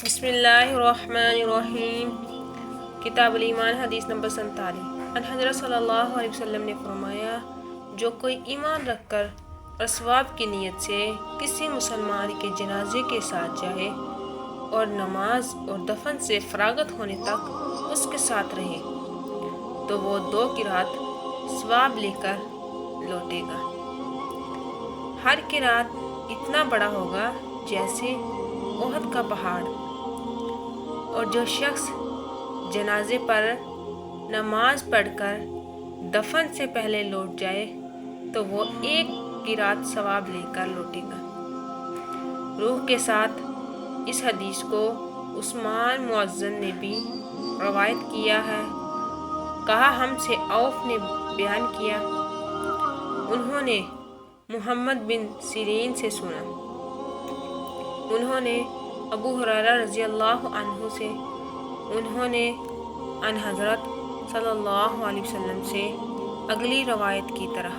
بسم اللہ الرحمن الرحیم۔ کتاب الایمان حدیث نمبر 47۔ حضرت صلی اللہ علیہ وسلم نے فرمایا، جو کوئی ایمان رکھ کر اور ثواب کی نیت سے کسی مسلمان کے جنازے کے ساتھ جائے اور نماز اور دفن سے فراغت ہونے تک اس کے ساتھ رہے تو وہ 2 قرات ثواب لے کر لوٹے گا۔ ہر قرات اتنا بڑا ہوگا جیسے احد کا پہاڑ، اور جو شخص جنازے پر نماز پڑھ کر دفن سے پہلے لوٹ جائے تو وہ 1 قرات ثواب لے کر لوٹے گا۔ روح کے ساتھ اس حدیث کو عثمان معزن نے بھی روایت کیا ہے۔ کہا، ہم سے عوف نے بیان کیا، انہوں نے محمد بن سیرین سے سنا، انہوں نے ابو ہریرہ رضی اللہ عنہ سے، انہوں نے ان حضرت صلی اللہ علیہ وسلم سے اگلی روایت کی طرح۔